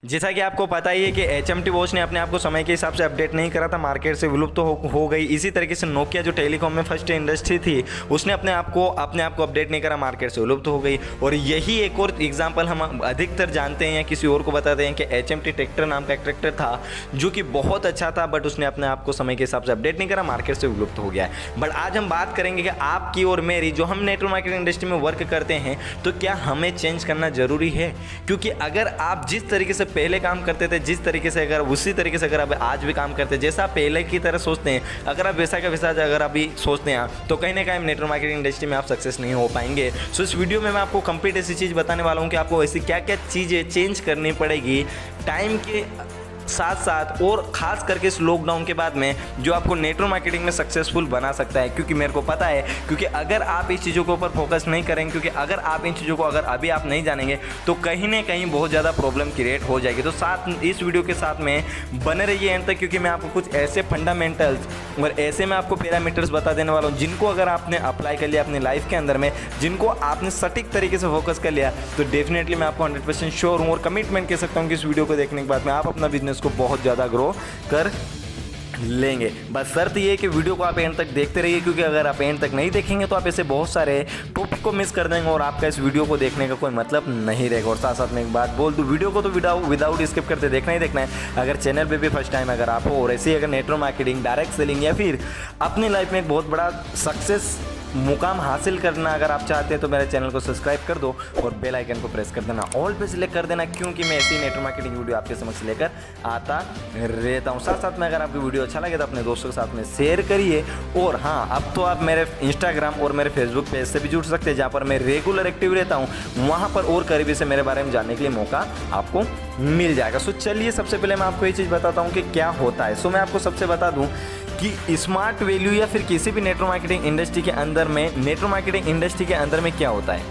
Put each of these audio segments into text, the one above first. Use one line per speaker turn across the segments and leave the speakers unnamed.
जैसा कि आपको पता ही है कि HMT वॉच ने अपने आप को समय के हिसाब से अपडेट नहीं करा था, मार्केट से विलुप्त तो हो गई। इसी तरीके से नोकिया जो टेलीकॉम में फर्स्ट इंडस्ट्री थी उसने अपने आप को अपडेट नहीं करा, मार्केट से विलुप्त हो गई। और यही एक और एग्जांपल हम अधिकतर जानते हैं या किसी और को बताते हैं कि HMT ट्रैक्टर नाम का एक ट्रैक्टर था जो कि बहुत अच्छा था, बट उसने अपने आप को समय के हिसाब से अपडेट नहीं करा, मार्केट से विलुप्त हो गया है। बट आज हम बात करेंगे कि आपकी और मेरी, जो हम नेटवर्क मार्केटिंग इंडस्ट्री में वर्क करते हैं, तो क्या हमें चेंज करना जरूरी है? क्योंकि अगर आप जिस तरीके से पहले काम करते थे, जिस तरीके से अगर उसी तरीके से अगर आप आज भी काम करते हैं, जैसा आप पहले की तरह सोचते हैं, अगर आप वैसा का वैसा अगर अभी सोचते हैं, तो कहीं ना कहीं नेटवर्क मार्केटिंग इंडस्ट्री में आप सक्सेस नहीं हो पाएंगे। सो इस वीडियो में मैं आपको कंप्लीट ऐसी चीज़ बताने वाला हूँ कि आपको ऐसी क्या क्या चीज़ें चेंज करनी पड़ेगी टाइम के साथ साथ, और ख़ास करके इस लॉकडाउन के बाद में, जो आपको नेटवर्क मार्केटिंग में सक्सेसफुल बना सकता है। क्योंकि मेरे को पता है, क्योंकि अगर आप इस चीज़ों के ऊपर फोकस नहीं करेंगे, क्योंकि अगर आप इन चीज़ों को अगर अभी आप नहीं जानेंगे तो कहीं ना कहीं बहुत ज़्यादा प्रॉब्लम क्रिएट हो जाएगी। तो साथ इस वीडियो के साथ में बने रहिए एंड तक, क्योंकि मैं आपको कुछ ऐसे फंडामेंटल्स और ऐसे मैं आपको पैरामीटर्स बता देने वाला हूँ जिनको अगर आपने अप्लाई कर लिया अपनी लाइफ के अंदर में, जिनको आपने सटीक तरीके से फोकस कर लिया, तो डेफिनेटली मैं आपको 100% श्योर हूँ और कमिटमेंट कह सकता हूँ कि इस वीडियो को देखने के बाद में आप अपना बिजनेस को बहुत ज़्यादा ग्रो कर लेंगे। बस शर्त ये है कि वीडियो को आप एंड तक देखते रहिए, क्योंकि अगर आप एंड तक नहीं देखेंगे तो आप ऐसे बहुत सारे टॉपिक को मिस कर देंगे और आपका इस वीडियो को देखने का कोई मतलब नहीं रहेगा। और साथ साथ में एक बात बोल दूँ, वीडियो को तो विदाउट स्किप करते देखना ही देखना है। अगर चैनल पे भी फर्स्ट टाइम अगर आप हो और ऐसे ही अगर नेटवर्क मार्केटिंग, डायरेक्ट सेलिंग या फिर अपनी लाइफ में एक बहुत बड़ा सक्सेस मुकाम हासिल करना अगर आप चाहते हैं, तो मेरे चैनल को सब्सक्राइब कर दो और बेल आइकन को प्रेस कर देना, ऑल पे सिलेक्ट कर देना, क्योंकि मैं ऐसी नेटवर्क मार्केटिंग वीडियो आपके समक्ष लेकर आता रहता हूँ। साथ साथ में अगर आपकी वीडियो अच्छा लगे तो अपने दोस्तों के साथ में शेयर करिए। और हाँ, अब तो आप मेरे इंस्टाग्राम और मेरे फेसबुक पेज से भी जुड़ सकते हैं, जहाँ पर मैं रेगुलर एक्टिव रहता हूँ। वहाँ पर और करीबी से मेरे बारे में जानने के लिए मौका आपको मिल जाएगा। सो चलिए, सबसे पहले मैं आपको ये चीज़ बताता हूँ कि क्या होता है। सो मैं आपको सबसे बता दूँ कि स्मार्ट वैल्यू या फिर किसी भी नेटवर्क मार्केटिंग इंडस्ट्री के अंदर में, नेटवर्क मार्केटिंग इंडस्ट्री के अंदर में क्या होता है,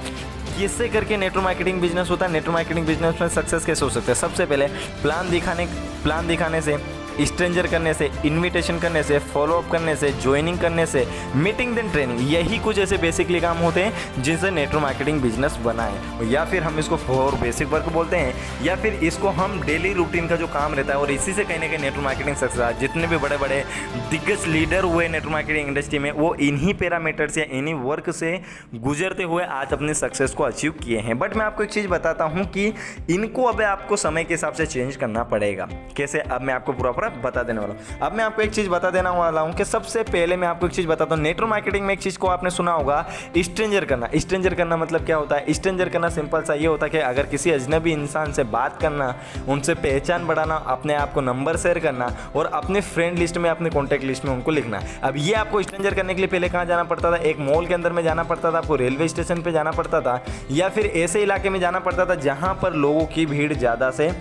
किससे करके नेटवर्क मार्केटिंग बिजनेस होता है, नेटवर्क मार्केटिंग बिजनेस में सक्सेस कैसे हो सकता है। सबसे पहले प्लान दिखाने से, स्ट्रेंजर करने से, इनविटेशन करने से, फॉलोअप करने से, ज्वाइनिंग करने से, मीटिंग देन ट्रेनिंग, यही कुछ ऐसे बेसिकली काम होते हैं जिनसे नेटवर्क मार्केटिंग बिजनेस बना है। या फिर हम इसको फॉर बेसिक वर्क बोलते हैं, या फिर इसको हम डेली रूटीन का जो काम रहता है, और इसी से कहीं ना कहीं नेटवर्क मार्केटिंग सक्सेस। जितने भी बड़े बड़े दिग्गज लीडर हुए नेटवर्क मार्केटिंग इंडस्ट्री में, वो इन्हीं पैरामीटर्स या इन्हीं वर्क से गुजरते हुए आज अपने सक्सेस को अचीव किए हैं। बट मैं आपको एक चीज़ बताता हूँ कि इनको अब आपको समय के हिसाब से चेंज करना पड़ेगा। कैसे, अब मैं आपको पूरा बता देने वाला हूँ। अब मैं आपको एक चीज़ बता देने वाला हूँ कि सबसे पहले मैं आपको एक चीज़ बताता हूँ। नेटवर्क मार्केटिंग में एक चीज़ को आपने सुना होगा, स्ट्रेंजर करना। स्ट्रेंजर करना मतलब क्या होता है? स्ट्रेंजर करना सिंपल सा ये होता है कि अगर किसी अजनबी इंसान से बात करना, उनसे पहचान बढ़ाना, अपने आप को नंबर शेयर करना और अपने फ्रेंड लिस्ट में, अपने कॉन्टैक्ट लिस्ट में उनको लिखना। अब ये आपको स्ट्रेंजर करने के लिए पहले कहाँ जाना पड़ता था? एक मॉल के अंदर में जाना पड़ता था, आपको रेलवे स्टेशन पर जाना पड़ता था, या फिर ऐसे इलाके में जाना पड़ता था जहाँ पर लोगों की भीड़ ज़्यादा से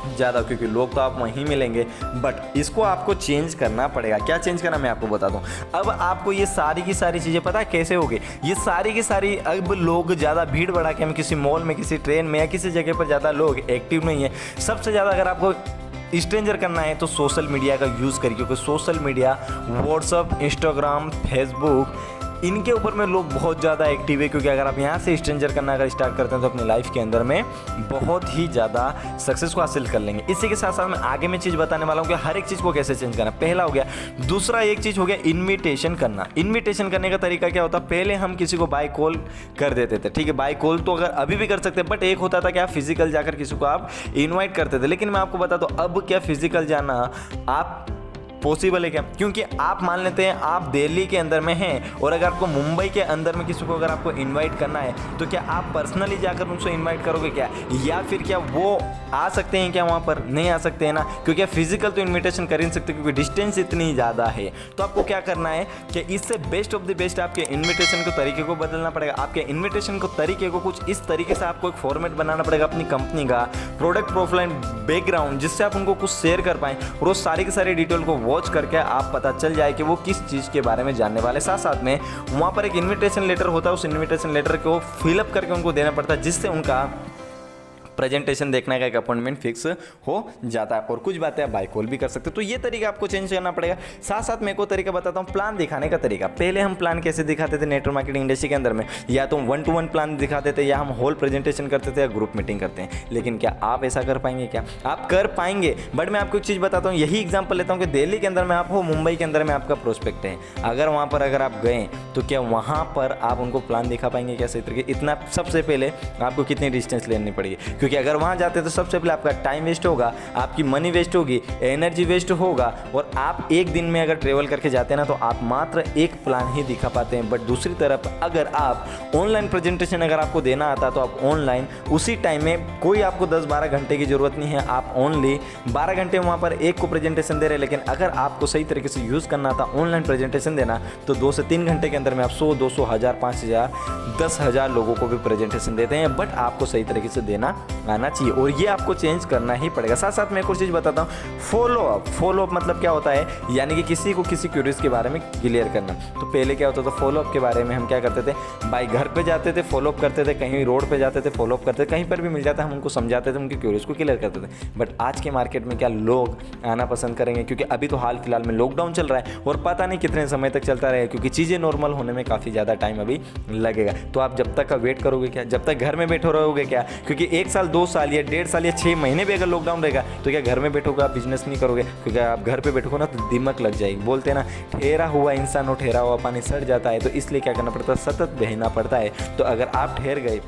ज़्यादा, क्योंकि लोग तो आप वहीं मिलेंगे। बट इसको आपको चेंज करना पड़ेगा। क्या चेंज करना, मैं आपको बता दूं। अब आपको ये सारी की सारी चीज़ें पता है कैसे होगी? ये सारी की सारी, अब लोग ज़्यादा भीड़ बढ़ा के, हम किसी मॉल में, किसी ट्रेन में या किसी जगह पर ज़्यादा लोग एक्टिव नहीं है। सबसे ज़्यादा अगर आपको स्ट्रेंजर करना है तो सोशल मीडिया का यूज़ करिए, क्योंकि social media, WhatsApp, Instagram, Facebook, इनके ऊपर में लोग बहुत ज़्यादा एक्टिव है। क्योंकि अगर आप यहाँ से स्ट्रेंजर करना अगर स्टार्ट करते हैं तो अपनी लाइफ के अंदर में बहुत ही ज़्यादा सक्सेस को हासिल कर लेंगे। इसी के साथ साथ मैं आगे में चीज़ बताने वाला हूँ कि हर एक चीज़ को कैसे चेंज करना। पहला हो गया। दूसरा एक चीज़ हो गया इनविटेशन करना। इनविटेशन करने का तरीका क्या होता है? पहले हम किसी को बाय कॉल कर देते थे, ठीक है, बाय कॉल तो अगर अभी भी कर सकते हैं, बट एक होता था कि आप फिजिकल जाकर किसी को आप इन्वाइट करते थे। लेकिन मैं आपको बता दूँ, अब क्या फिजिकल जाना आप पॉसिबल है क्या? क्योंकि आप मान लेते हैं आप दिल्ली के अंदर में हैं, और अगर आपको मुंबई के अंदर में किसी को अगर आपको इनवाइट करना है, तो क्या आप पर्सनली जाकर उनसे इनवाइट करोगे क्या? या फिर क्या वो आ सकते हैं क्या? वहाँ पर नहीं आ सकते हैं ना, क्योंकि आप फिजिकल तो इनविटेशन कर ही नहीं सकते, क्योंकि डिस्टेंस इतनी ज़्यादा है। तो आपको क्या करना है कि इससे बेस्ट ऑफ द बेस्ट आपके इन्विटेशन के तरीके को बदलना पड़ेगा। आपके इन्विटेशन को तरीके को कुछ इस तरीके से आपको एक फॉर्मेट बनाना पड़ेगा अपनी कंपनी का, प्रोडक्ट प्रोफाइल, बैकग्राउंड, जिससे आप उनको कुछ शेयर कर पाएँ और वो सारी की सारी डिटेल को वॉच करके आप पता चल जाए कि वो किस चीज़ के बारे में जानने वाले। साथ साथ में वहाँ पर एक इन्विटेशन लेटर होता है, उस इन्विटेशन लेटर को फिलअप करके उनको देना पड़ता है, जिससे उनका प्रेजेंटेशन देखने का एक अपॉइंटमेंट फिक्स हो जाता है। और कुछ बातें आप बाय कॉल भी कर सकते हो। तो ये तरीका आपको चेंज करना पड़ेगा। साथ साथ मैं एक और तरीका बताता हूँ, प्लान दिखाने का तरीका। पहले हम प्लान कैसे दिखाते थे नेटवर्क मार्केटिंग इंडस्ट्री के अंदर में, या तो 1-to-1 प्लान दिखाते थे, या हम होल प्रेजेंटेशन करते थे, या ग्रुप मीटिंग करते हैं। लेकिन क्या आप ऐसा कर पाएंगे? क्या आप कर पाएंगे? बट मैं आपको एक चीज़ बताता हूँ, यही एग्जाम्पल लेता हूँ कि दिल्ली के अंदर में आप हो, मुंबई के अंदर में आपका प्रोस्पेक्ट है, अगर वहाँ पर अगर आप गए तो क्या वहाँ पर आप उनको प्लान दिखा पाएंगे? क्या सही तरीके? इतना सबसे पहले आपको कितनी डिस्टेंस लेनी पड़ेगी, क्योंकि अगर वहाँ जाते तो सबसे पहले आपका टाइम वेस्ट होगा, आपकी मनी वेस्ट होगी, एनर्जी वेस्ट होगा। और आप एक दिन में अगर ट्रेवल करके जाते हैं ना, तो आप मात्र एक प्लान ही दिखा पाते हैं। बट दूसरी तरफ अगर आप ऑनलाइन प्रेजेंटेशन अगर आपको देना आता तो आप ऑनलाइन उसी टाइम में, कोई आपको 10-12 घंटे की जरूरत नहीं है, आप ओनली 12 घंटे वहाँ पर एक को प्रेजेंटेशन दे रहे हैं। लेकिन अगर आपको सही तरीके से यूज़ करना था ऑनलाइन प्रेजेंटेशन देना, तो 2 से 3 घंटे के अंदर में आप 100, 200, 1000, 5000, 10,000 लोगों को भी प्रेजेंटेशन देते हैं। बट आपको सही तरीके से देना आना चाहिए, और ये आपको चेंज करना ही पड़ेगा। साथ साथ मैं एक और चीज़ बताता हूँ, फॉलो अप मतलब क्या होता है, यानी कि किसी को किसी क्यूरीज के बारे में क्लियर करना। तो पहले क्या होता था, फॉलो अप के बारे में हम क्या करते थे, भाई घर पे जाते थे, फॉलो अप करते थे, कहीं रोड पे जाते थे, फॉलो अप करते थे, कहीं पर भी मिल जाता हम उनको समझाते थे, उनकी क्यूरीज को क्लियर करते थे। बट आज के मार्केट में क्या लोग आना पसंद करेंगे? क्योंकि अभी तो हाल फिलहाल में लॉकडाउन चल रहा है और पता नहीं कितने समय तक चलता रहेगा, क्योंकि चीज़ें नॉर्मल होने में काफ़ी ज़्यादा टाइम अभी लगेगा। तो आप जब तक का वेट करोगे क्या? जब तक घर में बैठे रहोगे क्या? क्योंकि 1 साल, 2 साल या 1.5 साल या 6 महीने भी अगर लॉकडाउन रहेगा, तो क्या घर में बैठोगे आप, बिजनेस नहीं करोगे? क्योंकि आप घर पे बैठोगे ना तो दिमाग लग जाएगी। बोलते हैं ना, ठहरा हुआ इंसान और ठहरा हुआ पानी सड़ जाता है। तो इसलिए क्या करना पड़ता है, सतत बहना पड़ता है। तो अगर आप ठहर गए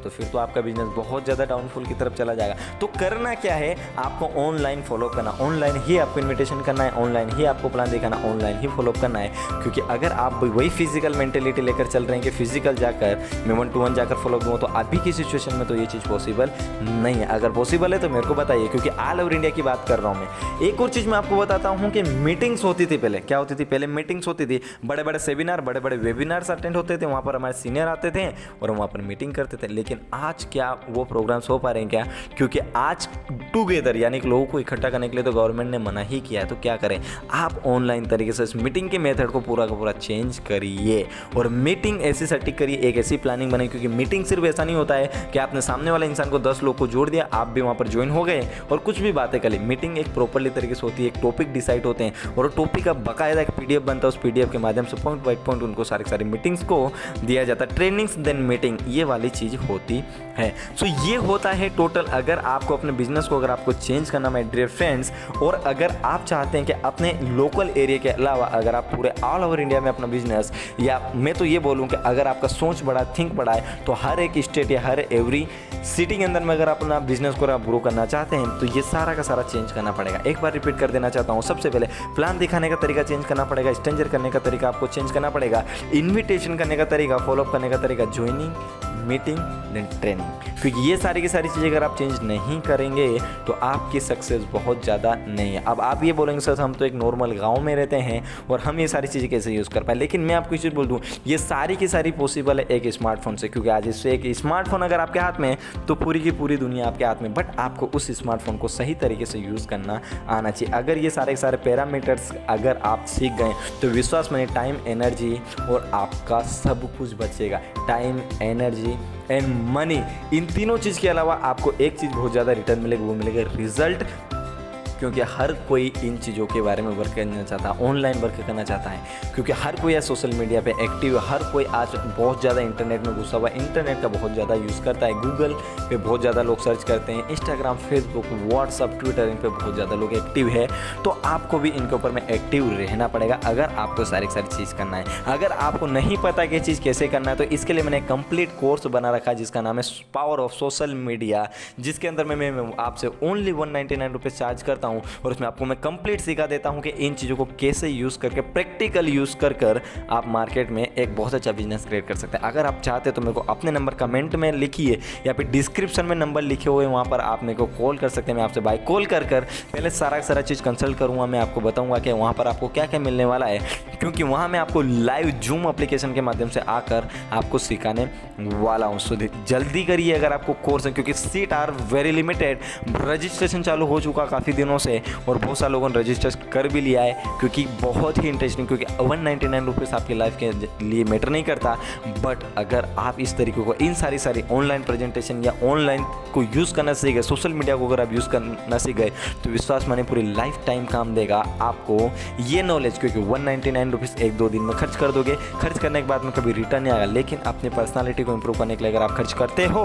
तो फिर तो आपका बिजनेस बहुत ज़्यादा डाउनफॉल की तरफ चला जाएगा। तो करना क्या है, आपको ऑनलाइन फॉलो करना, ऑनलाइन ही आपको इन्विटेशन करना है, ऑनलाइन ही आपको प्लान दिखाना, ऑनलाइन ही फॉलो करना है। क्योंकि अगर आप वही फिजिकल मेंटेलिटी लेकर चल रहे हैं कि फिजिकल जाकर मैं 1-to-1 जाकर फॉलो करूँ, तो अभी की सिचुएशन में तो ये चीज़ पॉसिबल नहीं है। अगर पॉसिबल है तो मेरे को बताइए, क्योंकि ऑल ओवर इंडिया की बात कर रहा हूँ मैं। एक और चीज़ मैं आपको बताता हूँ कि मीटिंग्स होती थी पहले। क्या होती थी? पहले मीटिंग्स होती थी, बड़े बड़े सेमिनार, बड़े बड़े वेबिनार्स अटेंड होते थे, वहाँ पर हमारे सीनियर आते थे और वहाँ पर मीटिंग करते थे। लेकिन आज क्या वो प्रोग्राम्स हो पा रहे हैं क्या? क्योंकि आज टुगेदर यानी कि लोगों को इकट्ठा करने के लिए तो गवर्नमेंट ने मना ही किया है। तो क्या करें, आप ऑनलाइन तरीके से इस मीटिंग के मेथड को पूरा का पूरा चेंज करिए और मीटिंग ऐसी सटीक करिए, एक ऐसी प्लानिंग बनाइए। क्योंकि मीटिंग सिर्फ ऐसा नहीं होता है कि आपने सामने वाले इंसान को 10 लोग को जोड़ दिया, आप भी वहाँ पर ज्वाइन हो गए और कुछ भी बातें कर ली। मीटिंग एक प्रॉपरली तरीके से होती है, एक टॉपिक डिसाइड होते हैं और टॉपिक का बाकायदा एक PDF बनता है। उस PDF के माध्यम से पॉइंट बाई पॉइंट उनको सारी मीटिंग्स को दिया जाता है। ट्रेनिंग्स देन मीटिंग, ये वाली चीज़ होती है। सो ये होता है टोटल। अगर आपको अपने बिजनेस को अगर आपको चेंज करना माय डियर फ्रेंड्स, और अगर आप चाहते हैं कि अपने लोकल एरिया के अलावा अगर आप पूरे ऑल ओवर इंडिया में अपना बिजनेस, या मैं तो ये बोलूँ कि अगर आपका सोच बड़ा, थिंक बड़ा है, तो हर एक स्टेट या हर एवरी सिटी के अंदर में अगर अपना बिजनेस को आप ग्रो करना चाहते हैं, तो ये सारा का सारा चेंज करना पड़ेगा। एक बार रिपीट कर देना चाहता हूँ, सबसे पहले प्लान दिखाने का तरीका चेंज करना पड़ेगा, स्ट्रेंजर करने का तरीका आपको चेंज करना पड़ेगा, इन्विटेशन करने का तरीका, फॉलोअप करने का तरीका, ज्वाइनिंग, मीटिंग, देन ट्रेनिंग। क्योंकि ये सारी की सारी चीज़ें अगर आप चेंज नहीं करेंगे तो आपकी सक्सेस बहुत ज़्यादा नहीं है। अब आप ये बोलेंगे सर हम तो एक नॉर्मल गांव में रहते हैं और हम ये सारी चीज़ें कैसे यूज़ कर पाए, लेकिन मैं आपको एक चीज़ बोल दूँ, ये सारी की सारी पॉसिबल है एक स्मार्टफोन से। क्योंकि आज इससे एक स्मार्टफोन अगर आपके हाथ में है तो पूरी की पूरी दुनिया आपके हाथ में। बट आपको उस स्मार्टफोन को सही तरीके से यूज़ करना आना चाहिए। अगर ये सारे के सारे पैरामीटर्स अगर आप सीख गए तो विश्वास मानिए, टाइम, एनर्जी और आपका सब कुछ बचेगा। टाइम, एनर्जी एंड मनी, इन तीनों चीज़ के अलावा आपको एक चीज़ बहुत ज़्यादा रिटर्न मिलेगा, वो मिलेगा रिजल्ट। क्योंकि हर कोई इन चीज़ों के बारे में वर्क करना चाहता है, ऑनलाइन वर्क करना चाहता है। क्योंकि हर कोई आज सोशल मीडिया पे एक्टिव है, हर कोई आज बहुत ज़्यादा इंटरनेट में घुसा हुआ है, इंटरनेट का बहुत ज़्यादा यूज़ करता है। गूगल पे बहुत ज़्यादा लोग सर्च करते हैं, इंस्टाग्राम, फेसबुक, व्हाट्सअप, ट्विटर, इन पर बहुत ज़्यादा लोग एक्टिव है। तो आपको भी इनके ऊपर में एक्टिव रहना पड़ेगा अगर आपको सारी चीज़ करना है। अगर आपको नहीं पता कि चीज़ कैसे करना है, तो इसके लिए मैंने एक कंप्लीट कोर्स बना रखा है जिसका नाम है पावर ऑफ सोशल मीडिया, जिसके अंदर मैं आपसे ओनली 199 रुपये चार्ज करता हूँ। और उसमें आपको मैं कंप्लीट सिखा देता हूं कि इन चीज़ों को कैसे यूज़ करके, प्रैक्टिकल यूज़ कर आप मार्केट में एक बहुत अच्छा बिजनेस क्रिएट कर सकते हैं। अगर आप चाहते हैं तो मेरे को अपने नंबर कमेंट में लिखिए या फिर डिस्क्रिप्शन में नंबर लिखे हुए, वहाँ पर आप मेरे को कॉल कर सकते हैं। मैं आपसे बाय कॉल कर पहले सारा चीज़ कंसल्ट करूँगा। मैं आपको बताऊँगा कि वहाँ पर आपको क्या क्या मिलने वाला है, क्योंकि वहाँ मैं आपको लाइव जूम एप्लीकेशन के माध्यम से आकर आपको सिखाने वाला हूँ। सो जल्दी करिए अगर आपको कोर्स है, क्योंकि seat are very limited. Registration चालू हो चुका काफ़ी दिनों से और बहुत सारे लोगों ने रजिस्टर कर भी लिया है, क्योंकि बहुत ही इंटरेस्टिंग, क्योंकि 199 रुपीज़ आपकी लाइफ के लिए मैटर नहीं करता। बट अगर आप इस तरीके को इन सारी ऑनलाइन प्रेजेंटेशन या ऑनलाइन को यूज़ करना सीख गए, सोशल मीडिया को अगर आप यूज़ करना सीख गए, तो विश्वास माने पूरी लाइफ टाइम काम देगा आपको ये नॉलेज, क्योंकि 199 रुपीज़ 1-2 दिन में खर्च कर दोगे। खर्च करने के बाद में कभी रिटर्न नहीं आएगा, लेकिन अपनी पर्सनालिटी को इंप्रूव करने के लिए अगर आप खर्च करते हो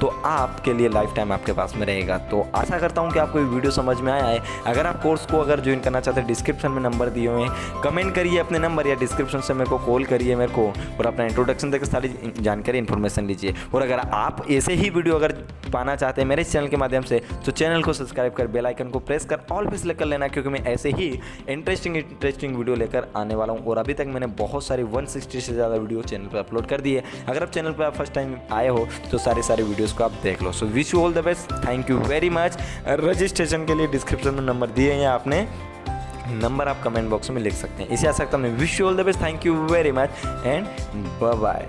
तो आपके लिए लाइफ टाइम आपके पास में रहेगा। तो आशा करता हूँ कि आपको ये वीडियो समझ में आया है। अगर आप कोर्स को अगर ज्वाइन करना चाहते हैं, डिस्क्रिप्शन में नंबर दिए हुए हैं, कमेंट करिए अपने नंबर या डिस्क्रिप्शन से मेरे को कॉल करिए मेरे को, और अपना इंट्रोडक्शन देकर सारी जानकारी इन्फॉर्मेशन लीजिए। और अगर आप ऐसे ही वीडियो अगर पाना चाहते हैं मेरे चैनल के माध्यम से, तो चैनल को सब्सक्राइब कर बेल आइकन को प्रेस कर ऑल पे सेलेक्ट कर लेना, क्योंकि मैं ऐसे ही इंटरेस्टिंग वीडियो लेकर आने वाला हूँ। और अभी तक मैंने बहुत सारी 160 से ज़्यादा वीडियो चैनल पर अपलोड कर दिए। अगर आप चैनल पर आप फर्स्ट टाइम आए हो तो सारे वीडियोस को आप देख लो। So wish you all the best, thank you very much. Registration के लिए डिस्क्रिप्शन में नंबर दिए हैं, आपने नंबर आप कमेंट बॉक्स में लिख सकते हैं। इसे आ सकता हूँ। Wish you all the best, thank you very much and bye bye.